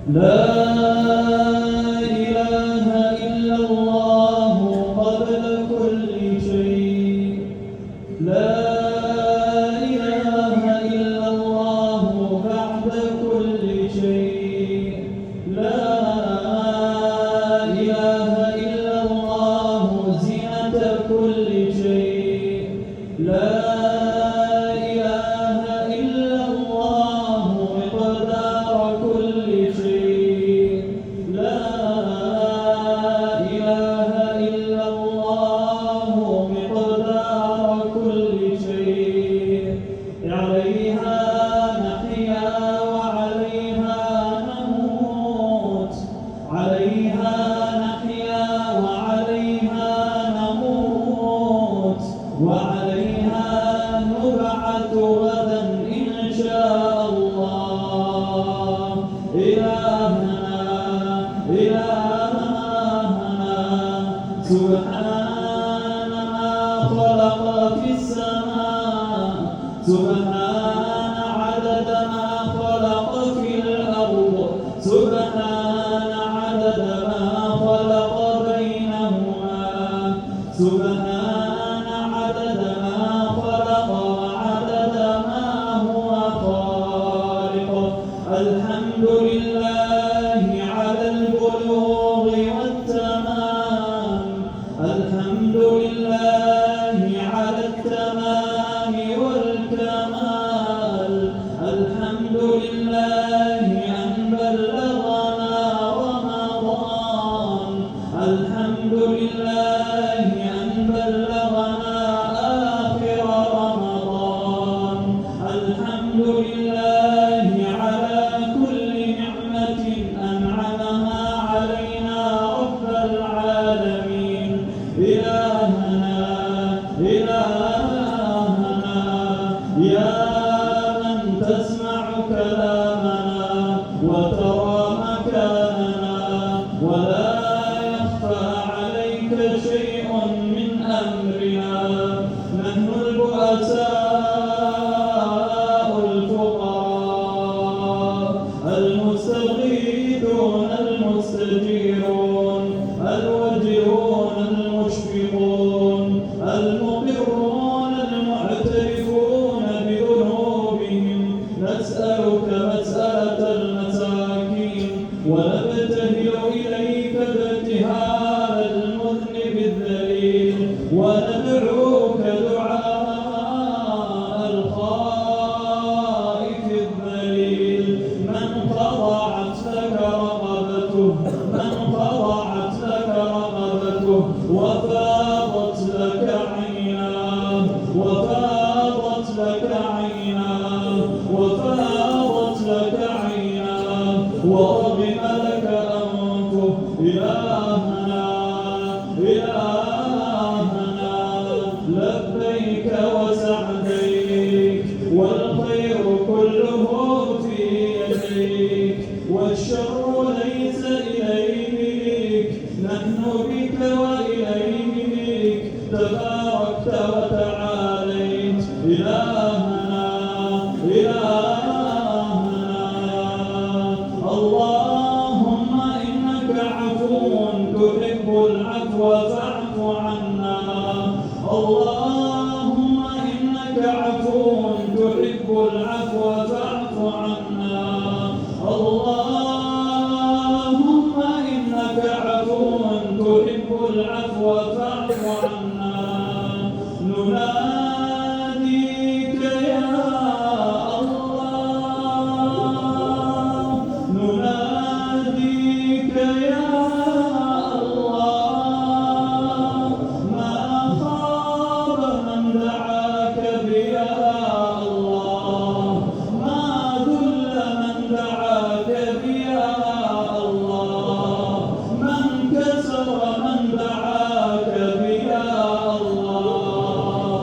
لا إله إلا الله قبل كل شيء. لا إله إلا الله بعد كل شيء. لا إله إلا الله زينة كل شيء. لا إله إلا الله مقدار كل شيء. لا إله إلا الله مقدار كل شيء. عليها نحيا وعليها نموت. عليها نحيا وعليها نموت. وعليها نبعث غدا إن شاء الله. إلهنا إلهنا سبحان ما خلق في السماء. سبحان عدد ما خلق في الأرض. سبحان عدد ما خلق بينهما. سبحان عدد ما خلق وعدد ما هو خالق. الحمد لله على البلوغ والتمام. الحمد لله على التمام والكمال. الحمد لله أن بلغنا رمضان. الحمد لله أن بلغنا آخر رمضان. الحمد لله على كل نعمة أنعمها علينا رب العالمين. إلهنا إلهنا يا من تسمع كلامنا وترى مكاننا ولا يخفى عليك شيء من أمرنا. نحن البؤساء الفقراء المستغيثون المستجيرون الوجهون المشفقون المقرون المعترفون بذنوبهم. نسألك مسألة المساكين ونبتهل إليك ابتهال المذنب الذليل. وندعوك دعاء الخائف الذليل من خضعت لك رقبته. من خضعت لك رقبته وفاضت لك عيناه. وفاضت لك عيناه. وفاضت لك عيناه. ورغم لك أنفه. إلهنا إلهنا لبيك وسعديك والخير كله في يديك والشر ليس إليك. نحن بك وإليك تباركت وتعاليت. إلهنا إلهنا اللهم إنك عفو تحب العفو فاعف عنا. اللهم إنك عفو تحب العفو فاعف عنا. اللهم إنك عفو تحب العفو فاعف عنا. نناديك يا الله. نناديك يا الله. ما خاب من دعاك بيا الله. ما ذل من دعاك بيا الله. من كسر من دعاك بيا الله.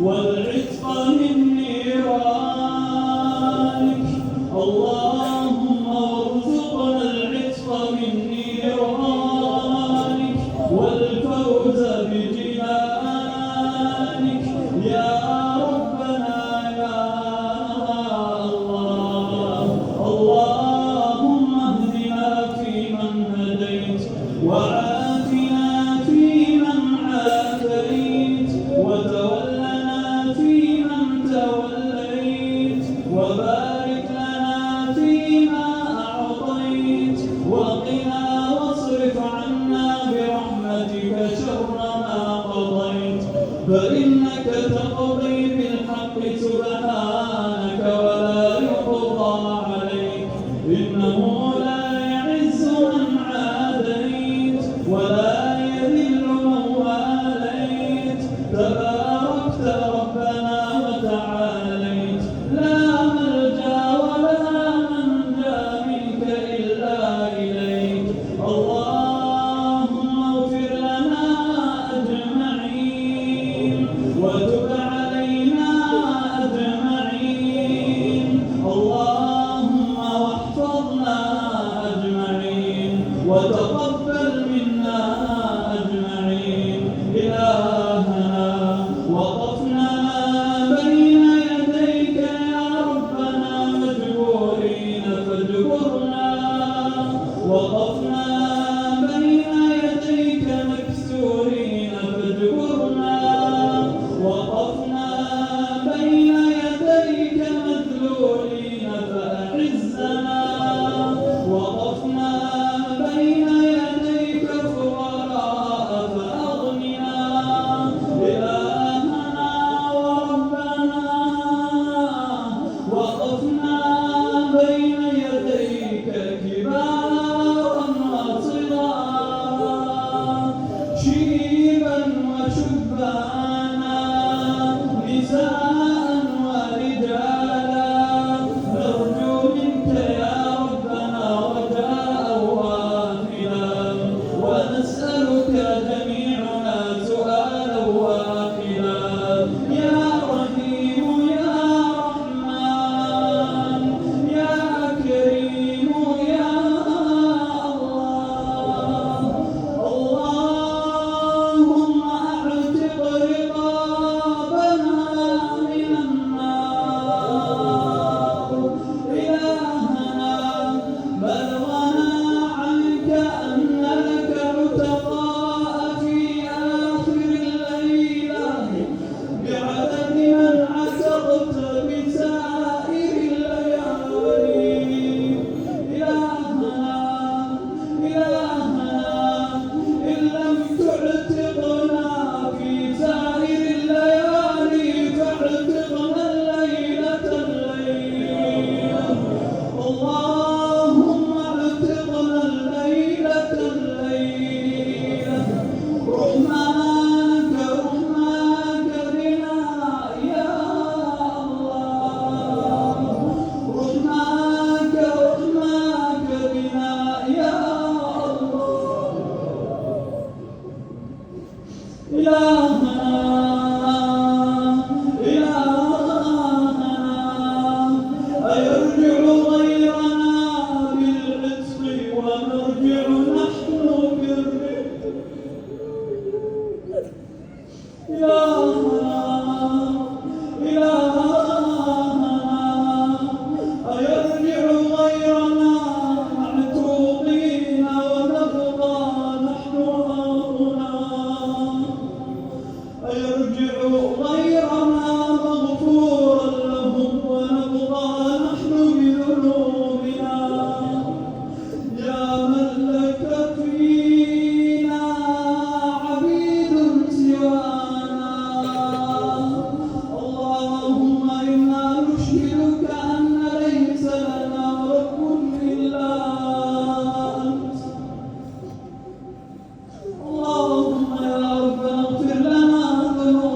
والعتق من نيرانك. اللهم ارزقنا العتق من نيرانك والفوز بجنانك يا ربنا يا الله. اللهم اهدنا فيمن هديت وعافنا فيمن عافيت وتولنا فيمن توليت وبارك لنا فيما أعطيت وقنا واصرف عنا برحمتك شر ما قضيت فإنك تقضي بالحق سبحانك ولا يقضى عليك إنه لا يعز من عاديت ولا يذل من واليت تباركت ربنا وتعاليت لا ملجأ ولا منجا منك إلا إليك. اللهم اغفر لنا أجمعين وتب علينا أجمعين. اللهم واحفظنا أجمعين وتقبل منا أجمعين. إلهنا وقفنا بين يديك يا ربنا مجبورين فاجبرنا وقفنا بين يديك مكسورين فاجبرنا وقفنا بين يديك مذلولين فأعزنا وقفنا بين يديك فقراء فأغننا. إلهنا وربنا وقفنا بين يديك كبارا وصغارا شيبا وشبانا نساء ورجالا نرجو منك يا ربنا رجاء واحدا ونسألك جميعنا سؤالا واحدا يا رحيم يا رحمن يا كريم يا الله. اللهم اعتق رقابنا من النار. إلهنا بلغنا عنك أن لك عتقاء في آخر الليلة بعدد من عتقت بسائر الليالي. إلهنا إن لم تعتقنا في سائر الليالي فاعتقنا الليلة الليلة. اللهم اعتقنا الليلة الليلة. رحمانك بنا يا الله. رحمانك بنا يا الله. إلهنا أيرجع غيرنا بالعتق ونرجع نحن بالرفق. إلهنا أيرجع غيرنا معتوقين ونبقى نحن هاهنا. أيرجع غيرنا مغفورا لهم ونبقى نحن بذنوبنا. يا من لك فينا عبيد سوانا. اللهم إنا نشهدك أن ليس لنا رب إلا أنت. اللهم يا رب اغفر لنا ذنوبنا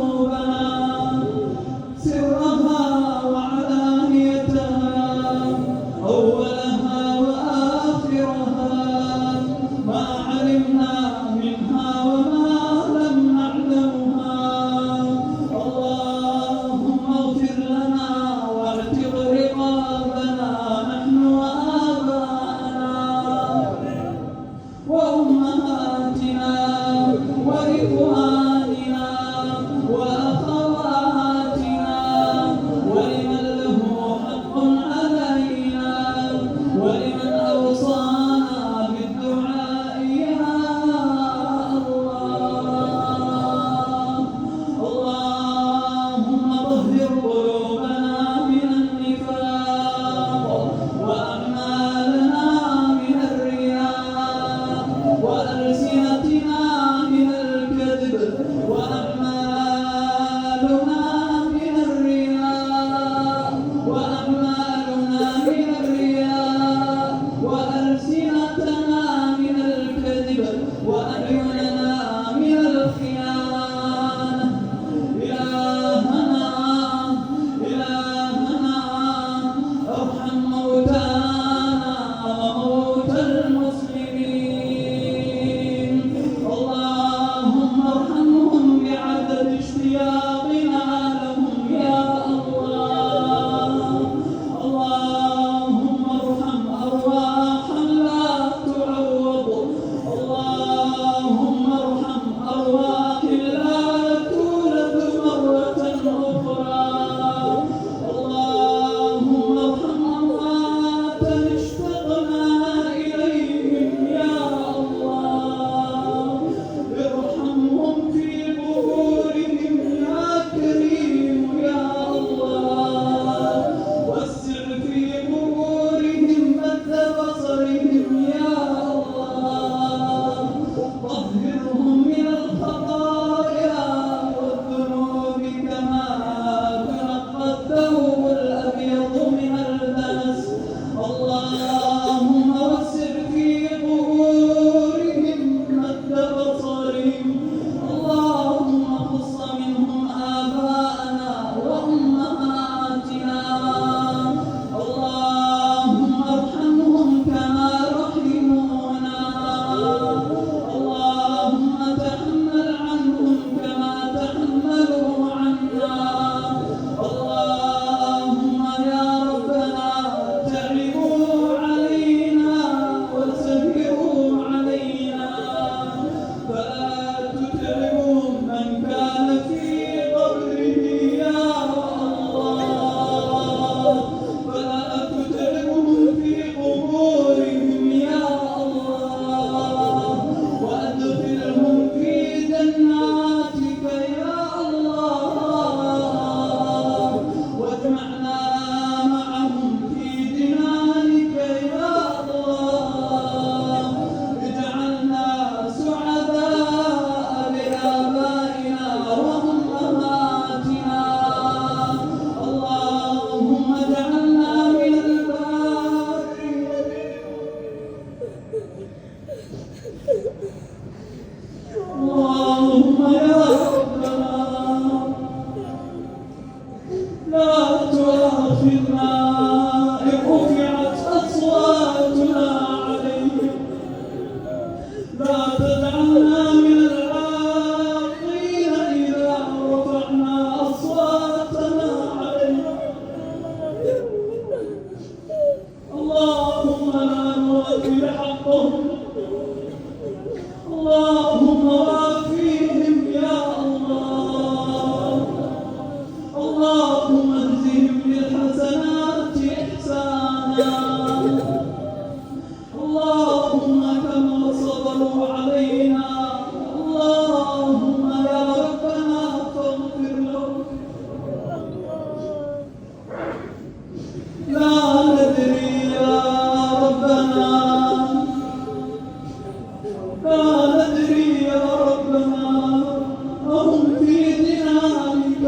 وهم في جنانك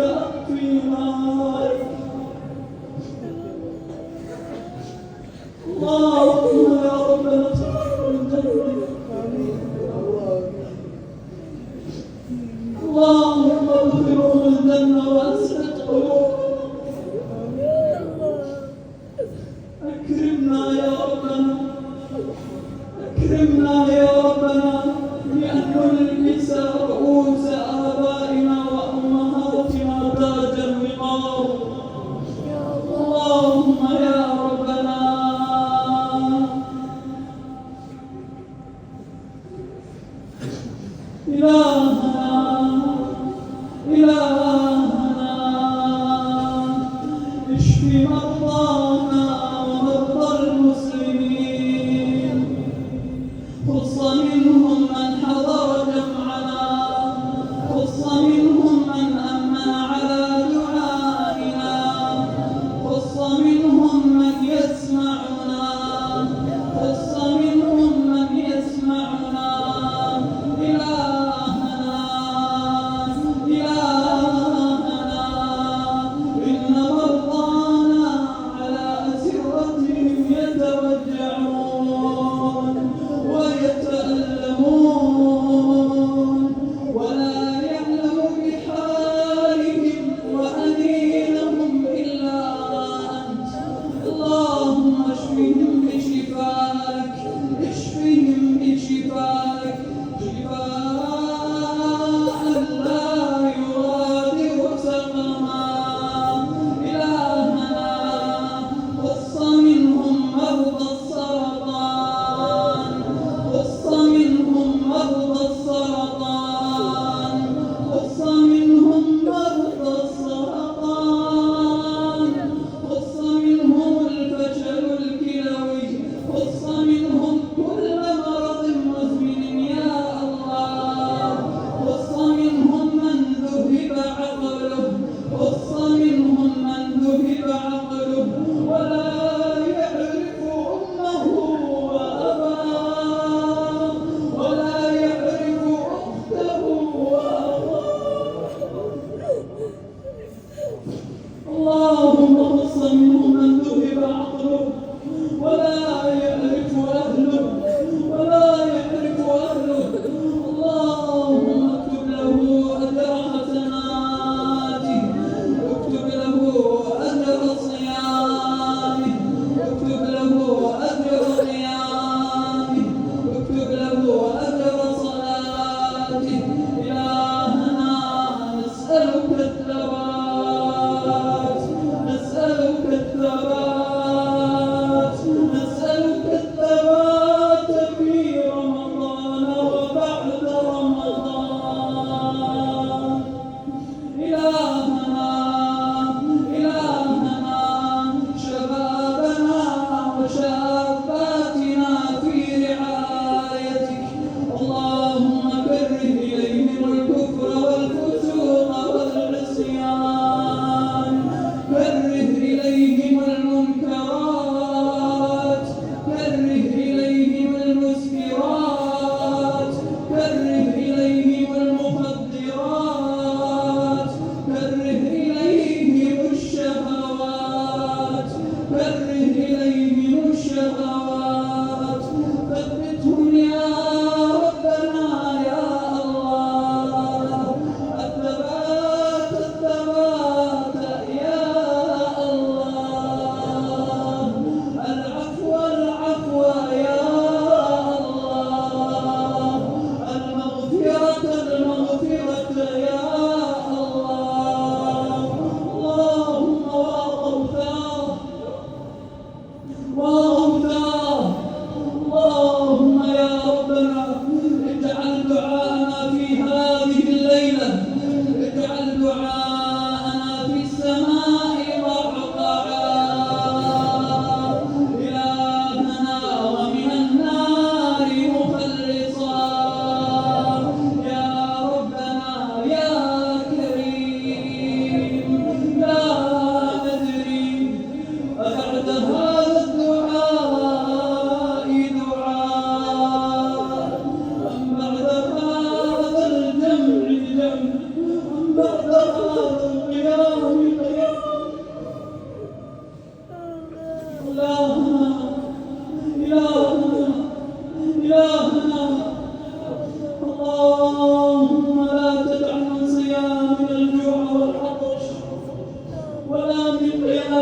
في نار. اللهم يا ربنا اللهم ادخلهم الجنة واسعد قلوبهم. أكرمنا يا ربنا، أكرمنا يا ربنا بأن نلبس رؤوس آبائنا وأمهاتنا تاج الوقار. اللهم يا ربنا إلهنا إلهنا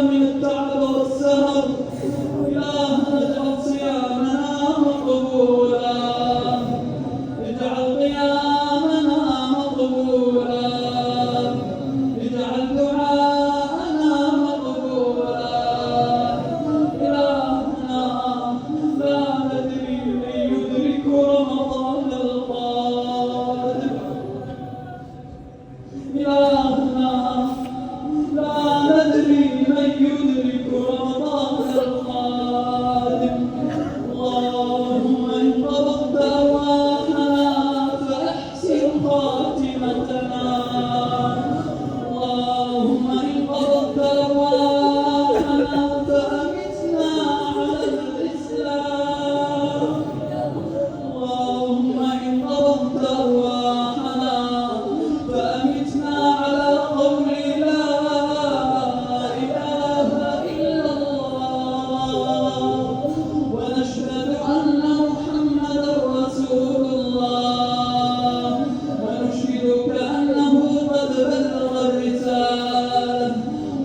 من التعب والسهر. إلهنا اجعل صيامنا مقبولا، اجعل قيامنا مقبولا، اجعل دعاءنا مقبولا. إلهنا لا ندري من يدرك رمضان القادم. إلهنا لا ندري من يدرك رمضان القادم. اللهم إن قبضت أرواحنا فأحسن خاتمتنا. اللهم إن قبضت أرواحنا فأمتنا على الإسلام. اللهم إن قبضت أرواحنا فأمتنا على قول لا إله إلا الله، ونشهد أن محمدا رسول الله، ونشهدك أنه قد بلغ الرسالة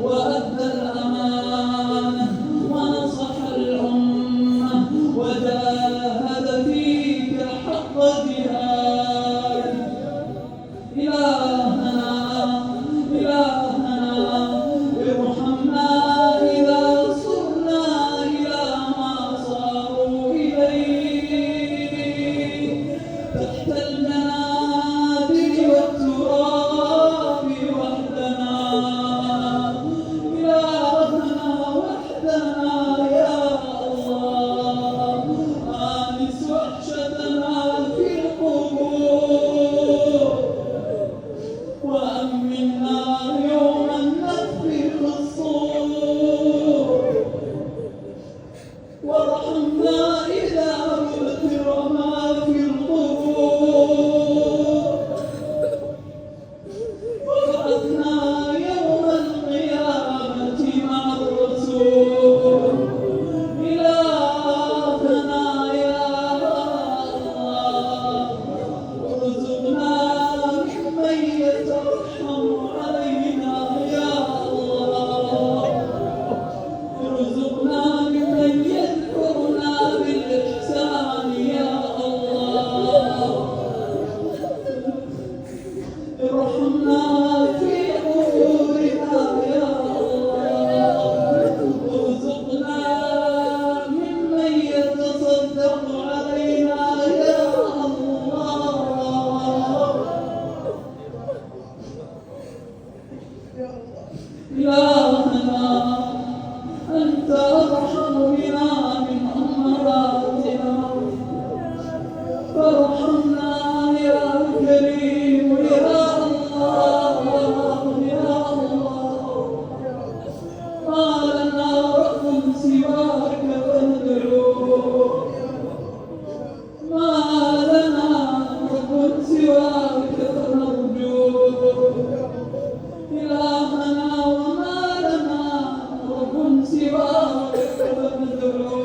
وأدى الأمانة ونصح الأمة وجاهد فيك حق جهاده. إلهنا ارحمنا إذا صرنا إلى ما صاروا إليه، تحت المنابر والتراب وحدنا. إلهنا وحدنا يا الله، آنس وحشتنا في القبور، وأمنا يوم النفخ في الصور، وارحمنا إذا أبتر ما في القبور، وابعثنا يوم القيامة مع الرسول. إلهنا يا الله، ارزقنا ممن يترحم علينا يا الله، ارزقنا ممن يذكرنا بالإحسان يا الله، ارحمنا في قبورنا يا الله، ارزقنا ممن يتصدق علينا يا الله. إلهنا أنت أرحم بنا من أمهاتنا، فارحمنا يا كريم يا الله يا الله. ما لنا رب سواك فندعوه، ما لنا رب سواك فنرجوه. إلهنا وما لنا رب سواك فندعوه.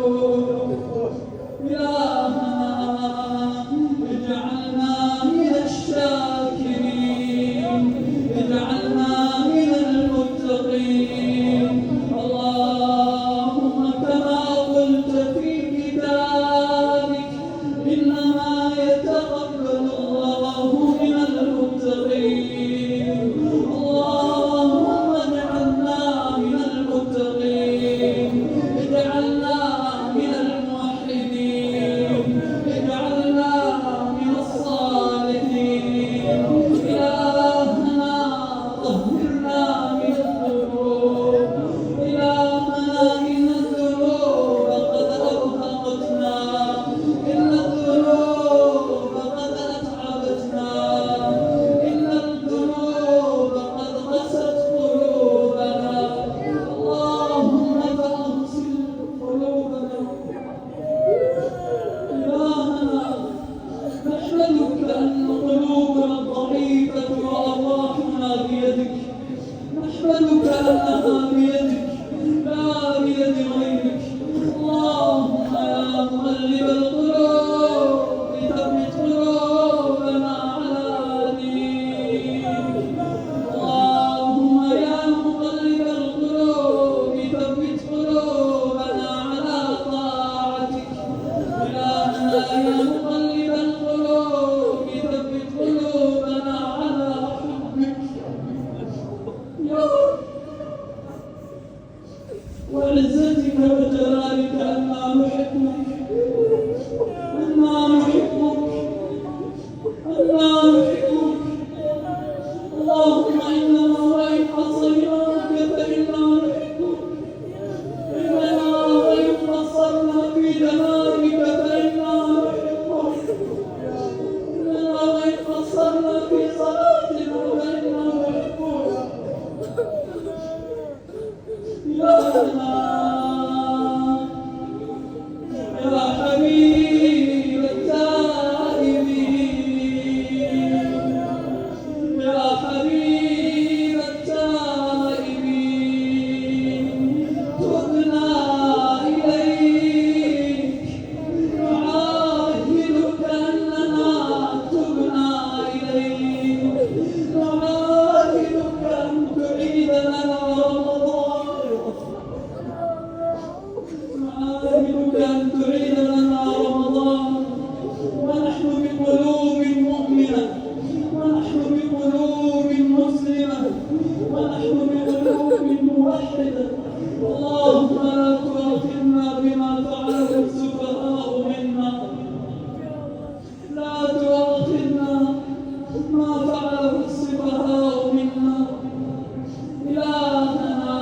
وعزتك وجلالك أنا نحبك، أنا نحبك، أنا نحبك. اللهم إننا وإن عصيناك فإنا نحبك، إننا وإن قصرنا في جلالك فإنا نحبك، إننا وإن قصرنا في صلاتنا فإنا نحبك. إلهنا يا حبيب التائبين، يا حبيب التائبين، تبنا إليك، نعاهدك أننا تبنا إليك، نعاهدك أن تعيد لنا رمضان، نعاهدك أن تعيد لنا رمضان ونحن بقلوب مؤمنة، ونحن بقلوب مسلمة، ونحن بقلوب موحدة. اللهم لا تؤاخذنا بما فعله السفهاء منا، لا تؤاخذنا ما فعله السفهاء منا. إلهنا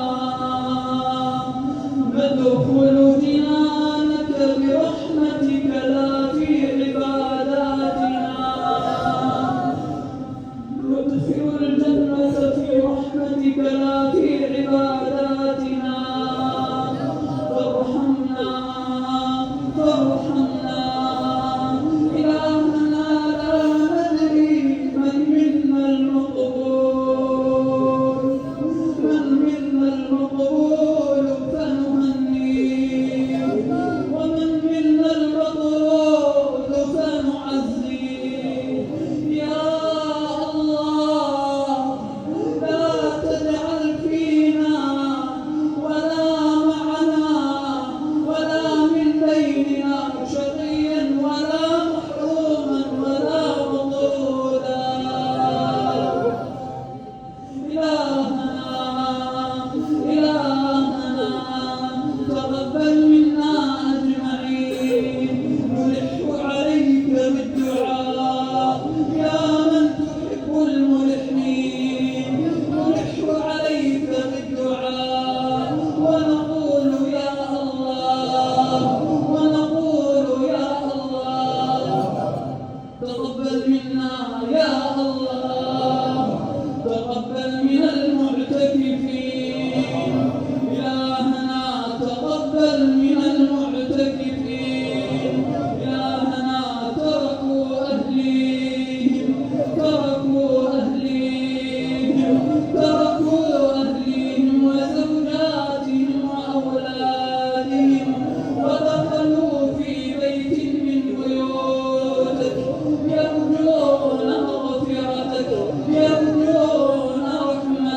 ندخل جنانك برحمتك لا في عباداتنا، ندخل الجنة في رحمتك لا في عباداتنا. فارحمنا فارحمنا. إلهنا لا ندري من منا المقبول، من منا المقبول فنهنيه، ومن منا المطرود فنعزيه. يا الله لا تجعل فينا ولا معنا ولا من بيننا شقيا ولا محروما ولا مطرودا. إلهنا إلهنا تقبل منا أجمعين، نلح عليك بالدعاء يا من تحب الملحين، نلح عليك بالدعاء ونقول يا الله، ونقول يا الله تقبل منا يا الله، تقبل من المعتكفين. إلهنا تقبل من المعتكفين. إلهنا تركوا أهليهم، تركوا أهليهم، تركوا أهليهم وزوجاتهم وأولادهم ودخلوا في بيت من بيوتك يرجون مغفرتك، يرجون رحمتك.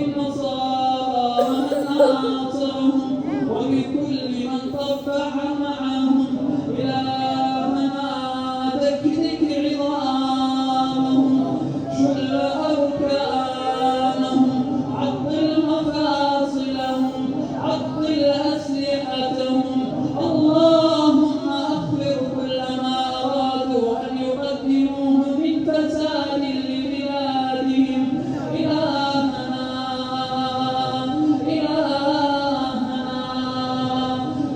وللنصارى من ناصرهم ولكل من طبع معهم إلهنا دكدك عظامهم شل أركانهم عطل مفاصلهم عطل أسلحتهم اللهم أخبر كل ما أرادوا أن يقدموه من فساد لبلادهم إلهنا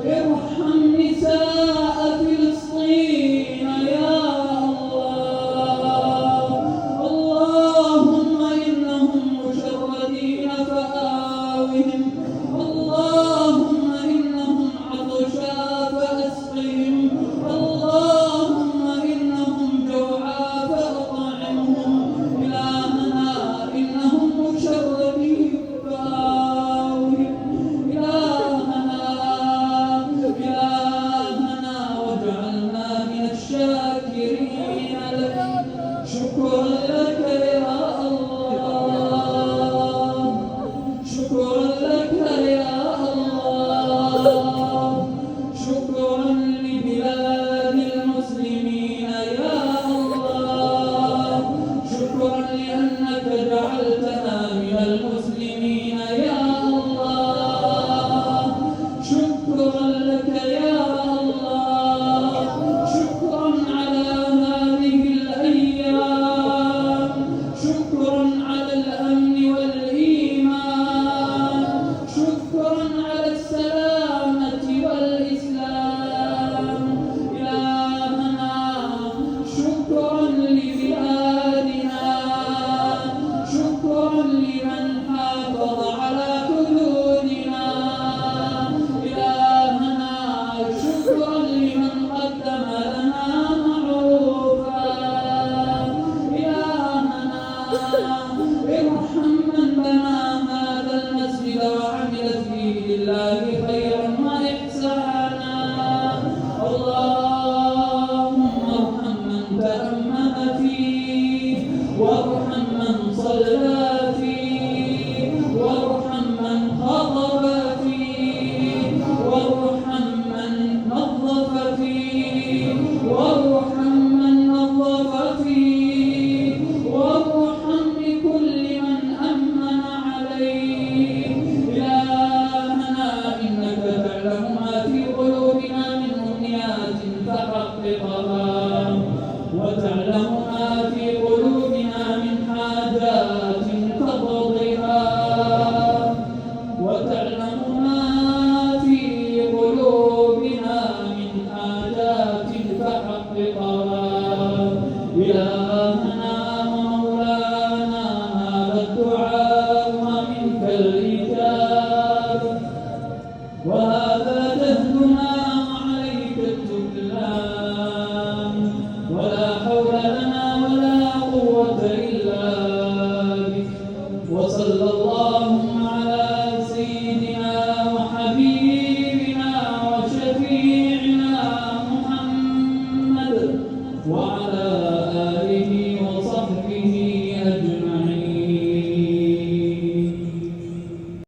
ارحم نساء فلسطين يا الله اللهم إنهم مشردين فآوهم اللهم إنهم عطشا فأسقهم اللهم إنهم جوعا فأطعمهم إلهنا إنهم مشردين فآوهم إلهنا واجعلنا من الشاكرين لك شكرا لك يا الله شكرا لك يا الله شكرا لبلاد المسلمين يا الله شكرا لأنك جعلتنا من المسلمين يا الله شكرا لك يا الله شكرا على هذه الأيام شكرا على الأمن والإيمان شكرا على السلامة والإسلام إلهنا شكرا لبلادنا شكرا لمن حافظ على حدودنا إلهنا شكرا لمن قدم لنا معروفا إلهنا ارحم من بنى هذا المسجد وعمل فيه لله خيرا وإحسانا اللهم ارحم من تأمل فيه وارحم من صلى فيه وارحم من خطب فيه وارحم من نظف فيه وارحم من نظف فيه وارحم بكل من أمن عليه إلهنا إنك تعلم ما في قلوبنا من أمنيات فحققها وتعلم ما في قلوبنا من حاجات تقضيها وتعلم ما في قلوبنا من حاجات فحققها إلهنا ومولانا هذا الدعاء ومنك الإجابة وهذا جهدنا وعليك التكلان ولا حول لنا ولا قوة إلا بك وصلى اللهم على سيدنا وحبيبنا وشفيعنا محمد وعلى